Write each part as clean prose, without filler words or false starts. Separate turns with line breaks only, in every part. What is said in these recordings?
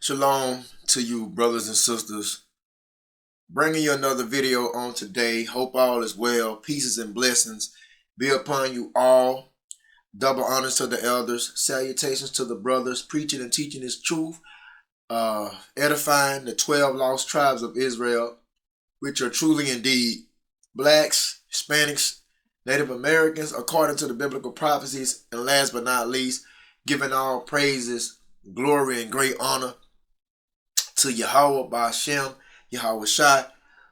Shalom to you, brothers and sisters. Bringing you another video on today. Hope all is well. Peace and blessings be upon you all. Double honors to the elders. Salutations to the brothers preaching and teaching His truth. Edifying the 12 lost tribes of Israel, which are truly indeed blacks, Hispanics, Native Americans, according to the biblical prophecies. And last but not least, giving all praises, glory, and great honor to Yahweh Ba'Shem, Yahweh Shai,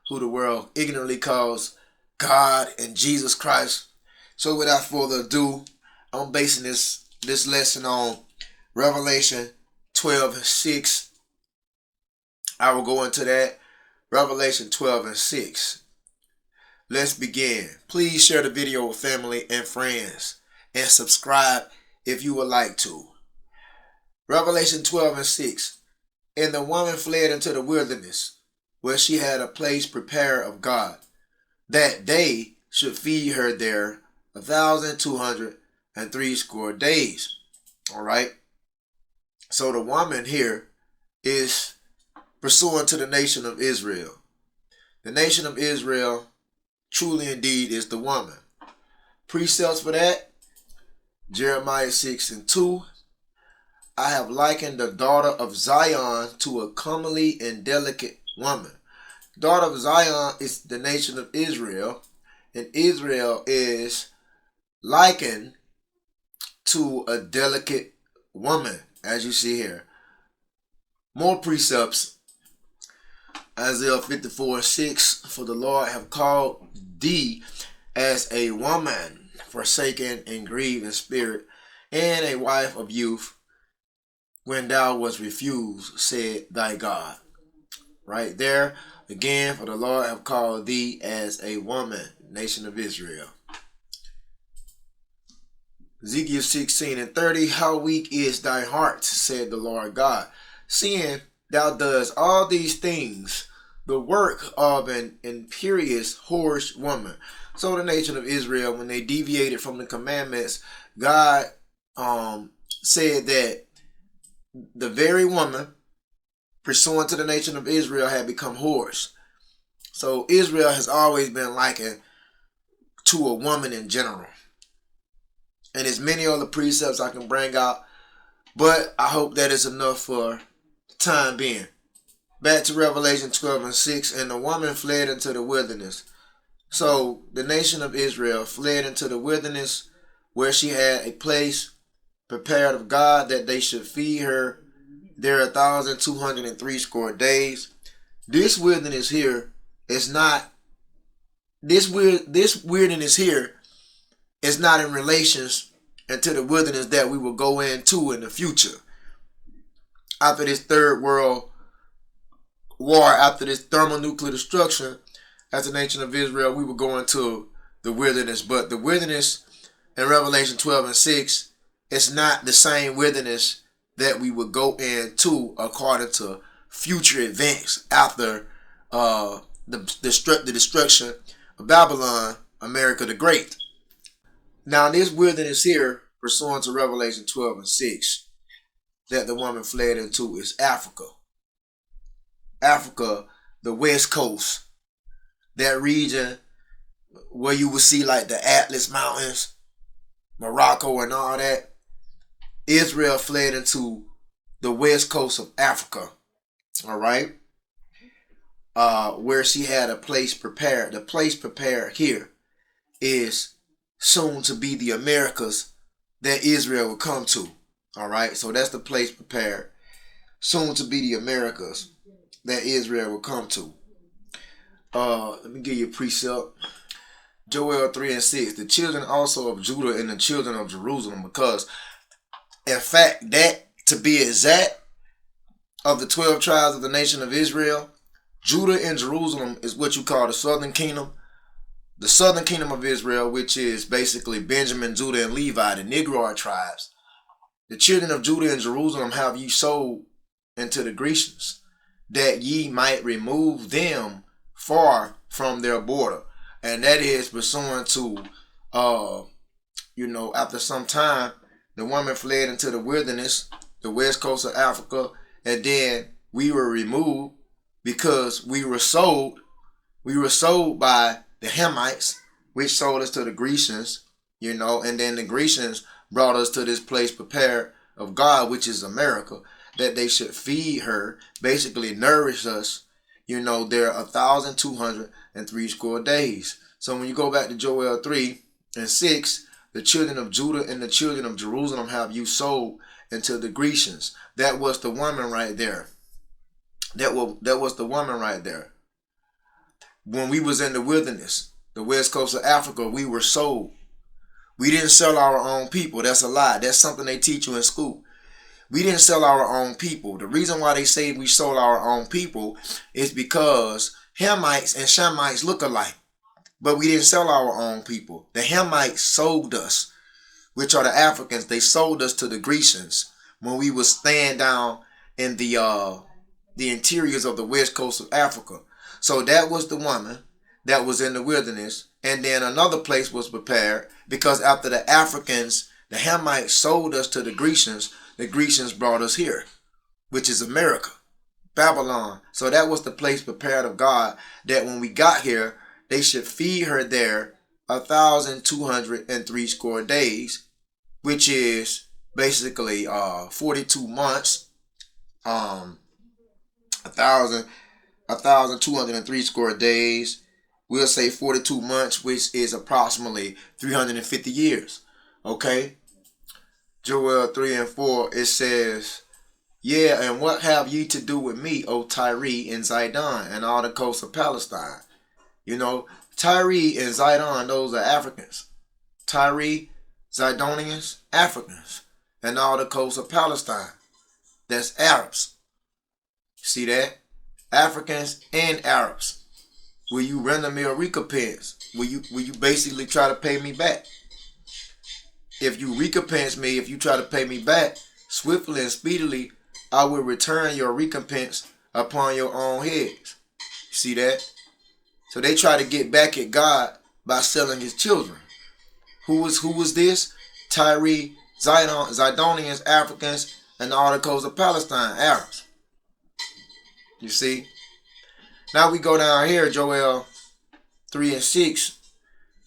who the world ignorantly calls God and Jesus Christ. So without further ado, I'm basing this lesson on Revelation 12:6. I will go into that. Revelation 12:6. Let's begin. Please share the video with family and friends and subscribe if you would like to. Revelation 12:6. And the woman fled into the wilderness, where she had a place prepared of God, that they should feed her there 1,260 days. All right. So the woman here is pursuant to the nation of Israel. The nation of Israel truly indeed is the woman. Precepts for that, Jeremiah 6:2. I have likened the daughter of Zion to a comely and delicate woman. Daughter of Zion is the nation of Israel, and Israel is likened to a delicate woman, as you see here. More precepts. Isaiah 54:6. For the Lord have called thee as a woman forsaken and grieved in spirit, and a wife of youth, when thou wast refused, said thy God. Right there, again, for the Lord have called thee as a woman, nation of Israel. Ezekiel 16:30. How weak is thy heart, said the Lord God, seeing thou doest all these things, the work of an imperious, whorish woman. So the nation of Israel, when they deviated from the commandments, God said that the very woman pursuant to the nation of Israel had become whores. So Israel has always been likened to a woman in general. And there's many other precepts I can bring out, but I hope that is enough for the time being. Back to Revelation 12:6. And the woman fled into the wilderness. So the nation of Israel fled into the wilderness, where she had a place prepared of God, that they should feed her there 1,260 days. This wilderness here is not this weirdness here is not in relations into the wilderness that we will go into in the future. After this third world war, after this thermonuclear destruction, as the nation of Israel, we will go into the wilderness. But the wilderness in Revelation 12:6 is not the same wilderness that we would go into according to future events after the destruction of Babylon, America the Great. Now, this wilderness here, pursuant to Revelation 12:6, that the woman fled into is Africa. Africa, the West Coast, that region where you will see like the Atlas Mountains, Morocco and all that. Israel fled into the west coast of Africa, all right, where she had a place prepared. The place prepared here is soon to be the Americas that Israel will come to, all right. So that's the place prepared, soon to be the Americas that Israel will come to. Let me give you a precept. Joel 3:6. The children also of Judah and the children of Jerusalem, because in fact, that, to be exact, of the 12 tribes of the nation of Israel, Judah and Jerusalem is what you call the southern kingdom. The southern kingdom of Israel, which is basically Benjamin, Judah, and Levi, the Negroid tribes. The children of Judah and Jerusalem have ye sold into the Grecians, that ye might remove them far from their border. And that is pursuant to, after some time, the woman fled into the wilderness, the west coast of Africa, and then we were removed because we were sold. We were sold by the Hamites, which sold us to the Grecians, and then the Grecians brought us to this place prepared of God, which is America, that they should feed her, basically nourish us. There are 1,203 score days. So when you go back to Joel 3:6, the children of Judah and the children of Jerusalem have you sold into the Grecians. That was the woman right there. That was the woman right there. When we was in the wilderness, the west coast of Africa, we were sold. We didn't sell our own people. That's a lie. That's something they teach you in school. We didn't sell our own people. The reason why they say we sold our own people is because Hamites and Shamites look alike. But we didn't sell our own people. The Hamites sold us, which are the Africans. They sold us to the Grecians when we was staying down in the interiors of the west coast of Africa. So that was the woman that was in the wilderness. And then another place was prepared because after the Africans, the Hamites sold us to the Grecians brought us here, which is America, Babylon. So that was the place prepared of God, that when we got here, they should feed her there 1,203 score days, which is basically 42 months, 1,203 score days. We'll say 42 months, which is approximately 350 years. Okay? Joel 3:4, it says, "Yeah, and what have ye to do with me, O Tyre and Zidon, and all the coasts of Palestine?" Tyre and Zidon, those are Africans. Tyre, Zidonians, Africans. And all the coasts of Palestine, that's Arabs. See that? Africans and Arabs. Will you render me a recompense? Will you basically try to pay me back? If you recompense me, if you try to pay me back, swiftly and speedily, I will return your recompense upon your own heads. See that? So they try to get back at God by selling his children. Who was this? Tyre, Zidonians, Africans, and all the coasts of Palestine, Arabs. You see? Now we go down here, Joel 3:6.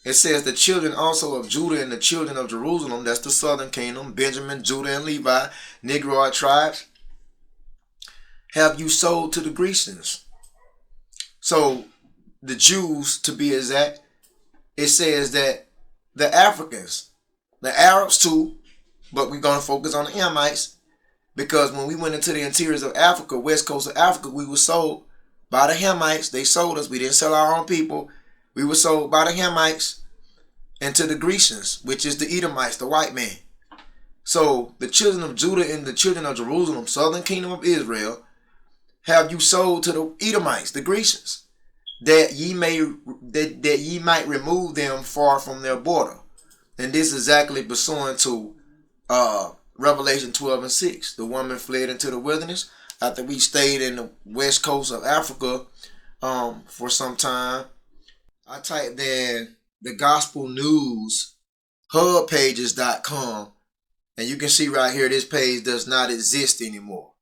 It says, "The children also of Judah and the children of Jerusalem," that's the southern kingdom, Benjamin, Judah, and Levi, Negroid tribes, "have you sold to the Grecians." So the Jews, to be exact, it says that the Africans, the Arabs too, but we're going to focus on the Hamites, because when we went into the interiors of Africa, west coast of Africa, we were sold by the Hamites. They sold us. We didn't sell our own people. We were sold by the Hamites into the Grecians, which is the Edomites, the white man. So the children of Judah and the children of Jerusalem, southern kingdom of Israel, have you sold to the Edomites, the Grecians, that ye might remove them far from their border. And this is exactly pursuant to Revelation 12:6. The woman fled into the wilderness after we stayed in the west coast of Africa for some time. I typed in the gospel news hubpages.com, and you can see right here, this page does not exist anymore.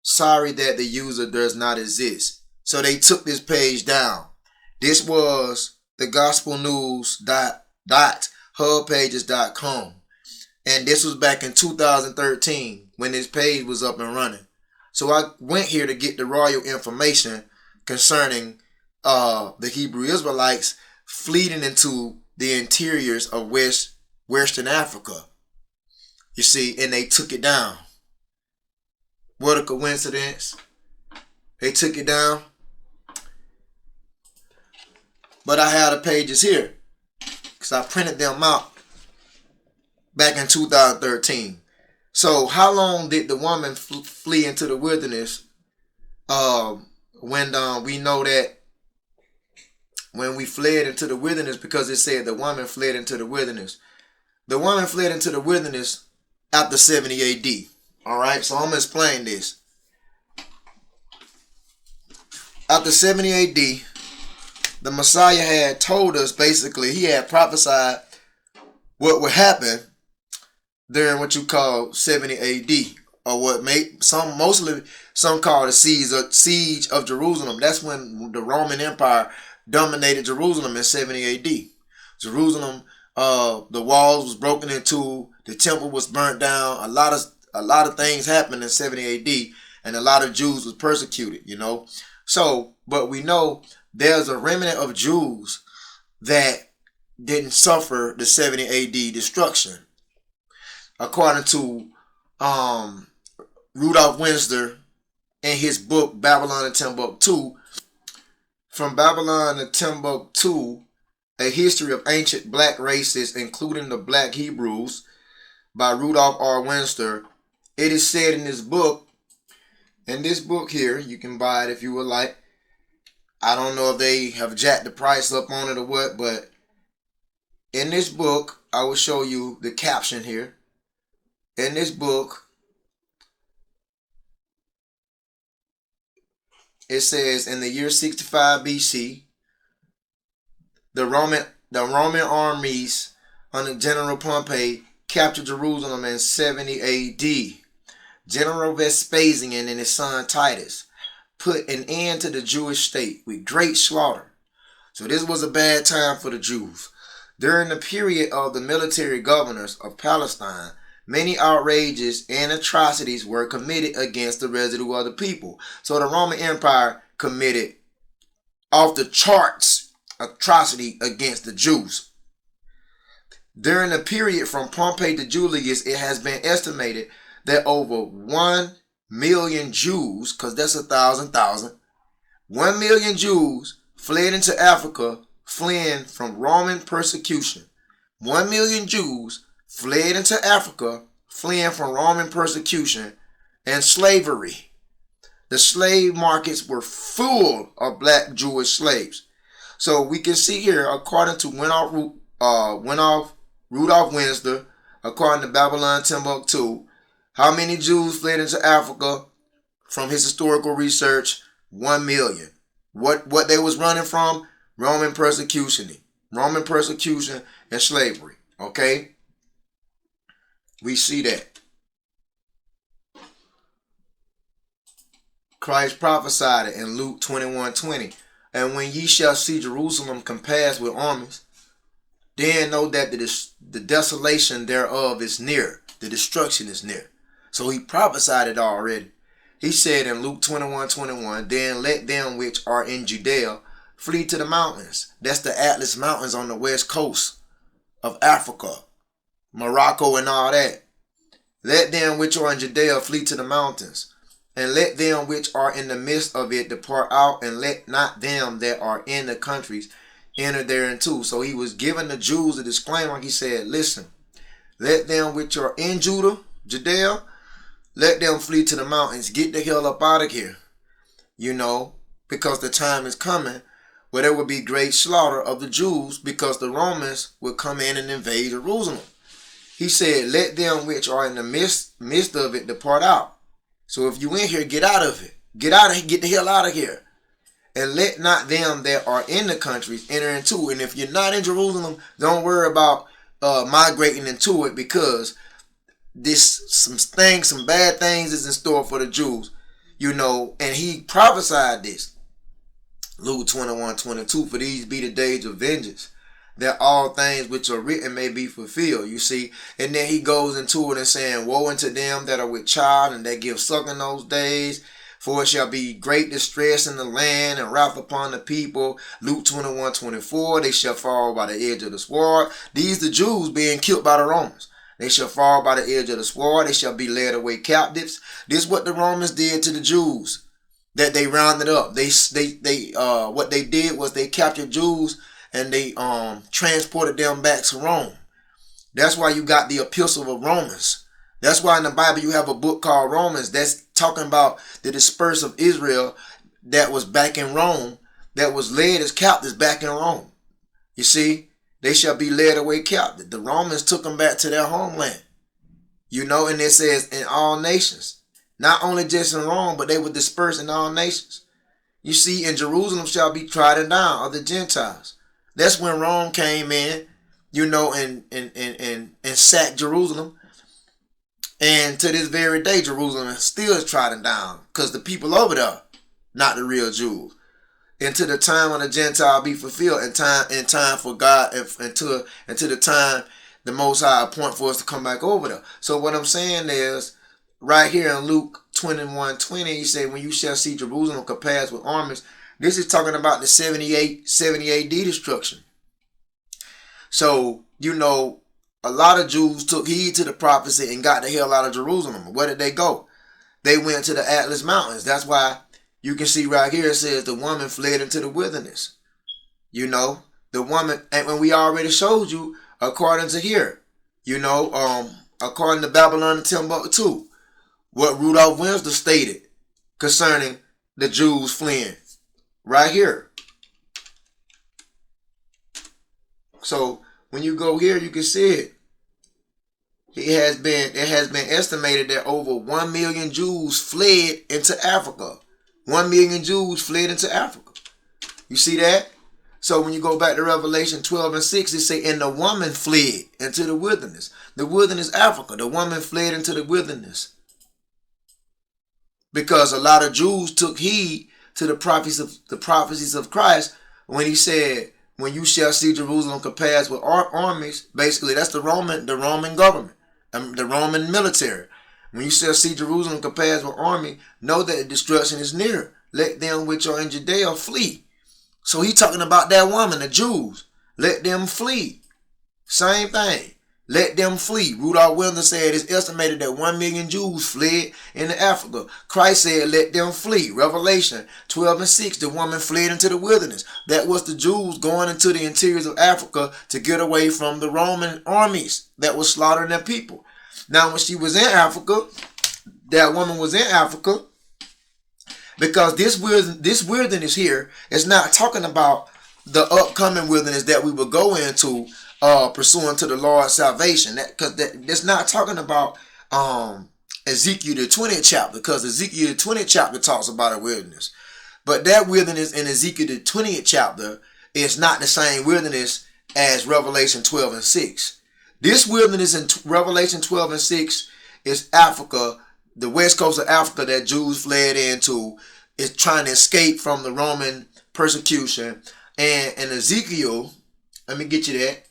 Sorry that the user does not exist. So they took this page down. This was the gospel news hubpages.com. And this was back in 2013 when this page was up and running. So I went here to get the royal information concerning the Hebrew Israelites fleeing into the interiors of Western Africa. You see, and they took it down. What a coincidence. They took it down. But I have the pages here because I printed them out back in 2013. So how long did the woman flee into the wilderness? When we know that when we fled into the wilderness, because it said the woman fled into the wilderness. The woman fled into the wilderness after 70 AD. All right, so I'm going to explain this. After 70 AD, the Messiah had told us, basically, he had prophesied what would happen during what you call 70 AD. or what made some call the siege of Jerusalem. That's when the Roman Empire dominated Jerusalem in 70 A.D. Jerusalem, the walls was broken into, the temple was burnt down. A lot of things happened in 70 A.D. and a lot of Jews was persecuted. So, but we know there's a remnant of Jews that didn't suffer the 70 A.D. destruction, according to Rudolph Windsor in his book Babylon and Timbuktu. From Babylon to Timbuktu, A History of Ancient Black Races, including the Black Hebrews, by Rudolph R. Windsor. It is said in this book here, you can buy it if you would like. I don't know if they have jacked the price up on it or what, but in this book, I will show you the caption here. In this book, it says, in the year 65 BC, the Roman armies under General Pompey captured Jerusalem in 70 A.D. General Vespasian and his son Titus put an end to the Jewish state with great slaughter. So this was a bad time for the Jews. During the period of the military governors of Palestine, many outrages and atrocities were committed against the residue of the people. So the Roman Empire committed off the charts atrocity against the Jews. During the period from Pompey to Julius, it has been estimated that over 1 million Jews, because that's 1,000, 1 million Jews fled into Africa, fleeing from Roman persecution. 1 million Jews fled into Africa, fleeing from Roman persecution and slavery. The slave markets were full of black Jewish slaves. So we can see here, according to Rudolph Windsor, according to Babylon Timbuktu, how many Jews fled into Africa from his historical research? 1 million. What they was running from? Roman persecution and slavery. Okay? We see that. Christ prophesied it in Luke 21:20. And when ye shall see Jerusalem compassed with armies, then know that the desolation thereof is near. The destruction is near. So he prophesied it already. He said in Luke 21:21, then let them which are in Judea flee to the mountains. That's the Atlas Mountains on the west coast of Africa, Morocco and all that. Let them which are in Judea flee to the mountains, and let them which are in the midst of it depart out, and let not them that are in the countries enter thereinto. So he was giving the Jews a disclaimer. He said, listen, let them which are in Judea, let them flee to the mountains. Get the hell up out of here. Because the time is coming where there will be great slaughter of the Jews, because the Romans will come in and invade Jerusalem. He said, let them which are in the midst of it depart out. So if you in here, get out of it. Get the hell out of here. And let not them that are in the countries enter into. And if you're not in Jerusalem, don't worry about migrating into it, because some bad things is in store for the Jews. And he prophesied this. Luke 21:22, for these be the days of vengeance, that all things which are written may be fulfilled. You see, and then he goes into it and saying, woe unto them that are with child and that give suck in those days, for it shall be great distress in the land and wrath upon the people. Luke 21:24, they shall fall by the edge of the sword. These the Jews being killed by the Romans. They shall fall by the edge of the sword. They shall be led away captives. This is what the Romans did to the Jews, that they rounded up. What they did was they captured Jews and they transported them back to Rome. That's why you got the Epistle of Romans. That's why in the Bible you have a book called Romans that's talking about the dispersed of Israel that was back in Rome, that was led as captives back in Rome. You see, they shall be led away captive. The Romans took them back to their homeland. And it says in all nations. Not only just in Rome, but they were dispersed in all nations. You see, and Jerusalem shall be trodden down of the Gentiles. That's when Rome came in, and sacked Jerusalem. And to this very day, Jerusalem still is trodden down because the people over there, not the real Jews. Until the time when the Gentile be fulfilled, in time for God, until the time the Most High appoint for us to come back over there. So what I'm saying is, right here in Luke 21:20, he said, when you shall see Jerusalem compassed with armies, this is talking about the 70 AD destruction. So, a lot of Jews took heed to the prophecy and got the hell out of Jerusalem. Where did they go? They went to the Atlas Mountains. That's why you can see right here it says the woman fled into the wilderness. The woman, and when we already showed you, according to here, according to Babylon and Timbuktu, what Rudolph Wimsey stated concerning the Jews fleeing. Right here. So when you go here, you can see it. It has been estimated that over 1 million Jews fled into Africa. 1 million Jews fled into Africa. You see that? So when you go back to Revelation 12:6, it say, and the woman fled into the wilderness. The wilderness, Africa. The woman fled into the wilderness. Because a lot of Jews took heed to the prophecies of Christ when he said, when you shall see Jerusalem compassed with armies. Basically, that's the Roman government, the Roman military. When you shall see Jerusalem compassed with army, know that destruction is near. Let them which are in Judea flee. So he talking about that woman, the Jews. Let them flee. Same thing. Let them flee. Rudolph Wimsey said it's estimated that 1 million Jews fled into Africa. Christ said, let them flee. Revelation 12:6, the woman fled into the wilderness. That was the Jews going into the interiors of Africa to get away from the Roman armies that was slaughtering their people. Now, when she was in Africa, that woman was in Africa, because this wilderness here is not talking about the upcoming wilderness that we will go into pursuant to the Lord's salvation. That's not talking about Ezekiel the 20th chapter, because Ezekiel the 20th chapter talks about a wilderness. But that wilderness in Ezekiel the 20th chapter is not the same wilderness as Revelation 12:6. This wilderness in Revelation 12:6 is Africa, the west coast of Africa that Jews fled into, is trying to escape from the Roman persecution. And in Ezekiel, let me get you that.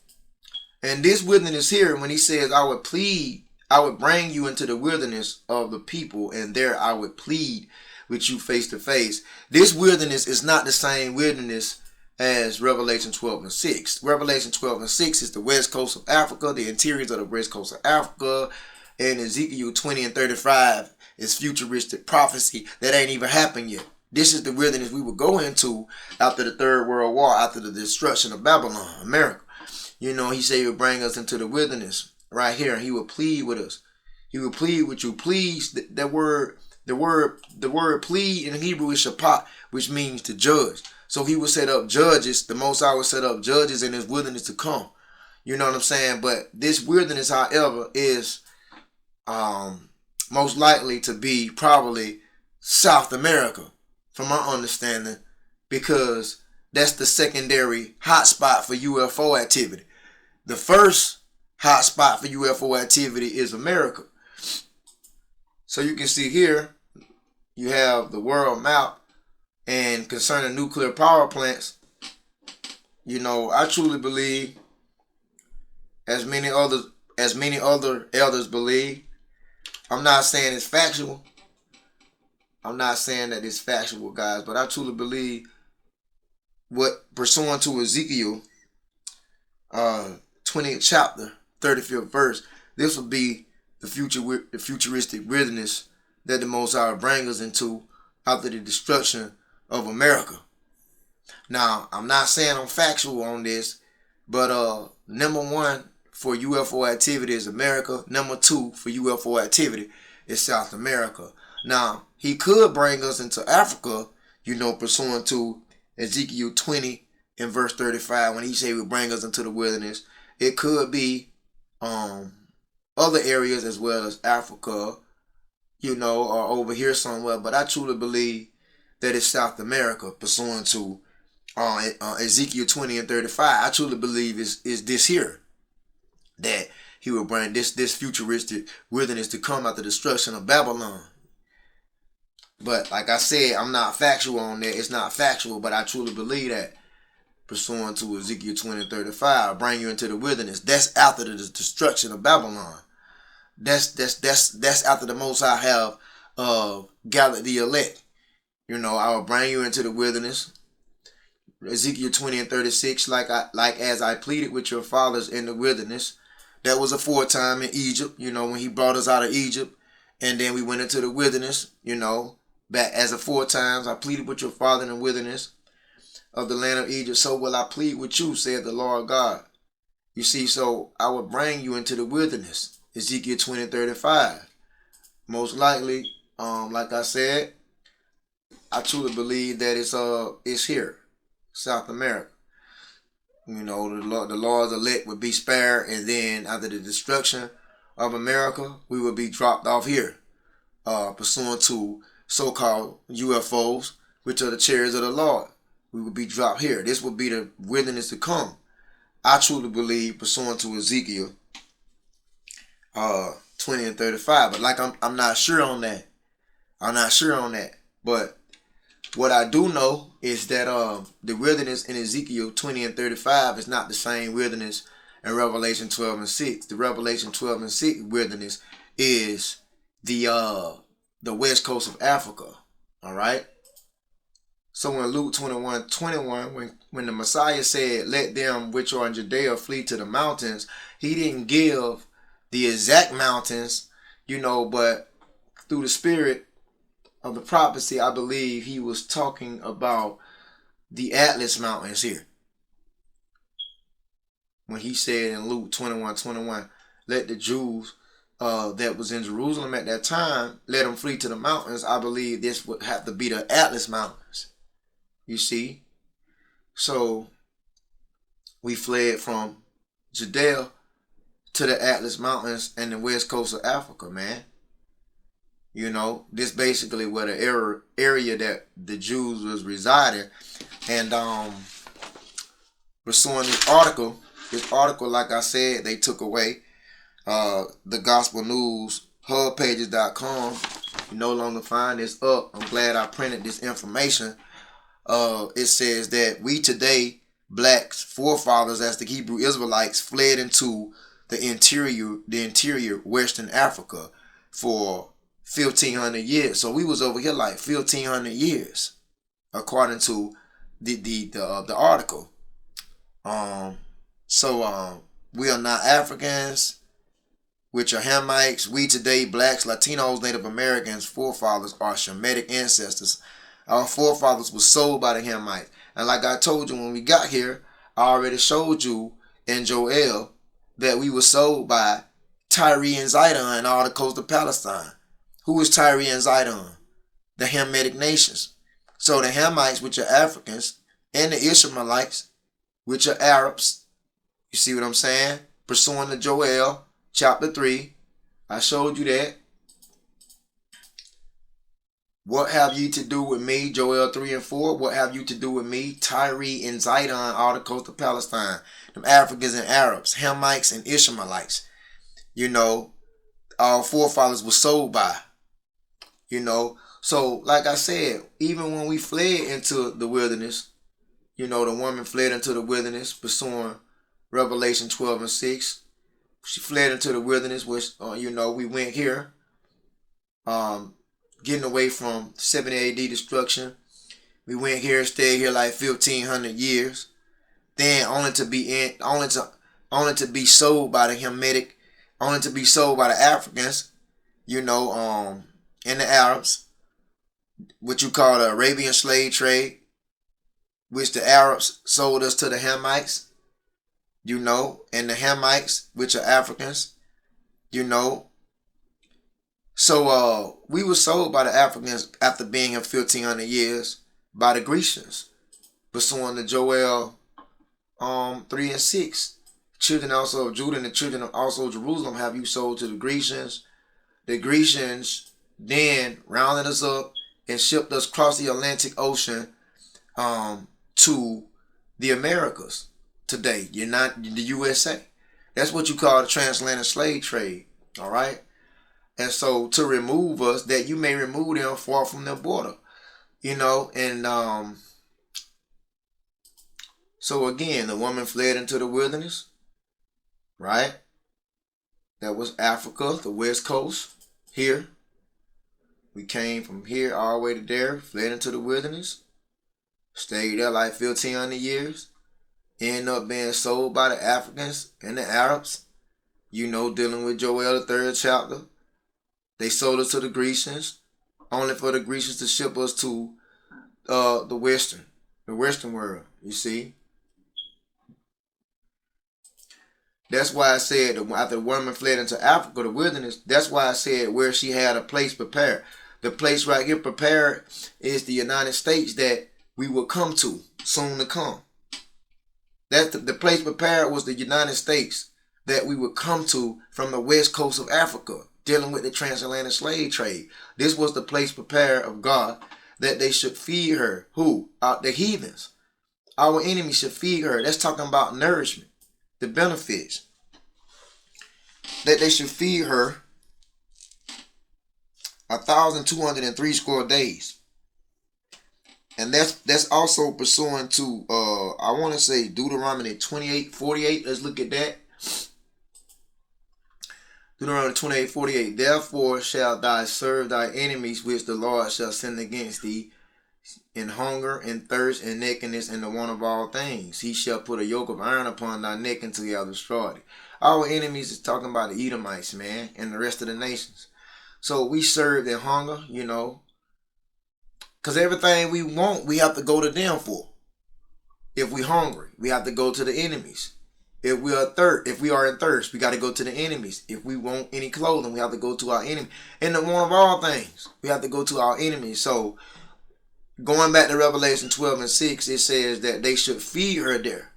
And this wilderness here, when he says, I would bring you into the wilderness of the people, and there I would plead with you face to face. This wilderness is not the same wilderness as Revelation 12:6. Revelation 12:6 is the west coast of Africa, the interiors of the west coast of Africa. And Ezekiel 20:35 is futuristic prophecy that ain't even happened yet. This is the wilderness we would go into after the Third World War, after the destruction of Babylon, America. He said he would bring us into the wilderness right here, and he would plead with us. He would plead with you. Please, the word plead in Hebrew is shapat, which means to judge. So he would set up judges. The Most High would set up judges in his wilderness to come. You know what I'm saying? But this wilderness, however, is most likely to be probably South America, from my understanding, because that's the secondary hotspot for UFO activity. The first hotspot for UFO activity is America. So you can see here, you have the world map, and concerning nuclear power plants, I truly believe, as many other elders believe, I'm not saying it's factual. I'm not saying that it's factual, guys, but I truly believe what, pursuant to Ezekiel 20th chapter, 35th verse, this will be the futuristic wilderness that the Most High will bring us into after the destruction of America. Now, I'm not saying I'm factual on this, but number one for UFO activity is America. Number two for UFO activity is South America. Now, he could bring us into Africa, pursuant to Ezekiel 20 in verse 35, when he said he would bring us into the wilderness. It could be other areas as well as Africa, or over here somewhere. But I truly believe that it's South America, pursuant to Ezekiel 20 and 35. I truly believe is this here, that he would bring this futuristic wilderness to come after the destruction of Babylon. But like I said, I'm not factual on that. It's not factual, but I truly believe that, pursuant to Ezekiel 20:35, I'll bring you into the wilderness. That's after the destruction of Babylon. That's after the Most High have gathered the elect. I will bring you into the wilderness. Ezekiel 20:36, like as I pleaded with your fathers in the wilderness. That was aforetime in Egypt, when he brought us out of Egypt, and then we went into the wilderness, back as aforetime. I pleaded with your father in the wilderness of the land of Egypt, so will I plead with you, said the Lord God. You see, so I will bring you into the wilderness. Ezekiel 20:35. Most likely, like I said, I truly believe that it's here, South America. The Lord's elect would be spared, and then after the destruction of America, we would be dropped off here, pursuant to so-called UFOs, which are the chariots of the Lord. We would be dropped here. This would be the wilderness to come. I truly believe, pursuant to Ezekiel 20:35. But like I'm not sure on that. I'm not sure on that. But what I do know is that the wilderness in Ezekiel 20:35 is not the same wilderness in Revelation 12:6. The Revelation 12:6 wilderness is the west coast of Africa. All right. So in Luke 21:21, when the Messiah said, "Let them which are in Judea flee to the mountains," he didn't give the exact mountains, but through the spirit of the prophecy, I believe he was talking about the Atlas Mountains here. When he said in Luke 21:21, let the Jews that was in Jerusalem at that time, let them flee to the mountains, I believe this would have to be the Atlas Mountains. You see? So we fled from Judea to the Atlas Mountains and the west coast of Africa, man. This basically where the area that the Jews was residing. And pursuing this article, like I said, they took away the Gospel News hubpages.com. You no longer find this up. I'm glad I printed this information. It says that we today, blacks, forefathers as the Hebrew Israelites, fled into the interior Western Africa for 1,500 years. So we was over here like 1,500 years, according to the article. So we are not Africans, which are Hamites. We today, blacks, Latinos, Native Americans, forefathers are Shemitic ancestors. Our forefathers were sold by the Hamites. And like I told you when we got here, I already showed you in Joel that we were sold by Tyre and Zidon and all the coast of Palestine. Who is Tyre and Zidon? The Hamitic nations. So the Hamites, which are Africans, and the Ishmaelites, which are Arabs. You see what I'm saying? Pursuing the Joel chapter 3. I showed you that. What have ye to do with me? Joel 3 and 4. What have you to do with me? Tyre and Zidon, all the coast of Palestine. Them Africans and Arabs, Hamites and Ishmaelites. Our forefathers were sold by. So like I said, even when we fled into the wilderness, the woman fled into the wilderness, pursuing Revelation 12:6. She fled into the wilderness, which, we went here, getting away from 70 AD destruction. We went here, stayed here like 1,500 years. Then only to be sold by the Hamitic, only to be sold by the Africans, and the Arabs, what you call the Arabian slave trade, which the Arabs sold us to the Hamites, and the Hamites, which are Africans, So we were sold by the Africans after being here 1,500 years by the Grecians, pursuing the Joel 3 and 6. Children also of Judah and the children of also Jerusalem have you sold to the Grecians. The Grecians then rounded us up and shipped us across the Atlantic Ocean to the Americas today. You're not the USA. That's what you call the transatlantic slave trade. All right. And so to remove us, that you may remove them far from their border. And so again, the woman fled into the wilderness, right? That was Africa, the west coast. Here, we came from here all the way to there, fled into the wilderness, stayed there like 1,500 years, ended up being sold by the Africans and the Arabs, dealing with Joel, the 3rd chapter. They sold us to the Grecians, only for the Grecians to ship us to the Western world, you see. That's why I said after the woman fled into Africa, the wilderness, that's why I said where she had a place prepared. The place right here prepared is the United States that we will come to, soon to come. That's the place prepared was the United States that we would come to from the west coast of Africa, dealing with the transatlantic slave trade. This was the place prepared of God that they should feed her. Who? The heathens. Our enemies should feed her. That's talking about nourishment. The benefits that they should feed her 1,203 score days, and that's also pursuant to I want to say Deuteronomy 28:48. Let's look at that. Deuteronomy 28:48. Therefore shalt thou serve thy enemies, which the Lord shall send against thee, in hunger and thirst and nakedness and the want of all things. He shall put a yoke of iron upon thy neck until he have destroyed it. Our enemies is talking about the Edomites, man, and the rest of the nations. So we serve in hunger, because everything we want, we have to go to them for. If we hungry, we have to go to the enemies. If we are in thirst, we got to go to the enemies. If we want any clothing, we have to go to our enemy. And the want of all things, we have to go to our enemies. So going back to Revelation 12:6, it says that they should feed her there.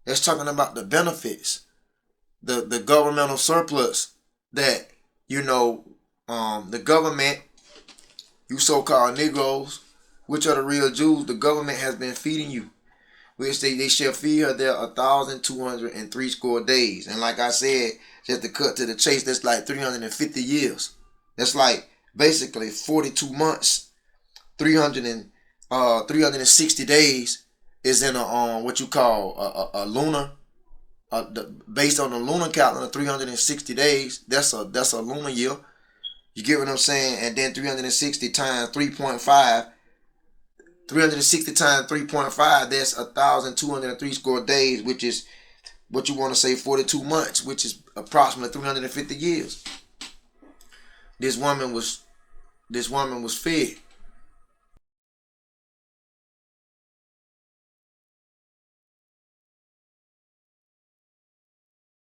That's talking about the benefits, the governmental surplus that, the government, you so-called Negroes, which are the real Jews, the government has been feeding you. Which they shall feed her there 1,203 score days. And like I said, just to cut to the chase, that's like 350 years. That's like basically 42 months. 360 days is in what you call a lunar. Based on the lunar calendar, 360 days. That's a lunar year. You get what I'm saying? And then 360 times 3.5. 360 times 3.5, that's 1,203 score days, which is what you want to say 42 months, which is approximately 350 years. This woman was fed.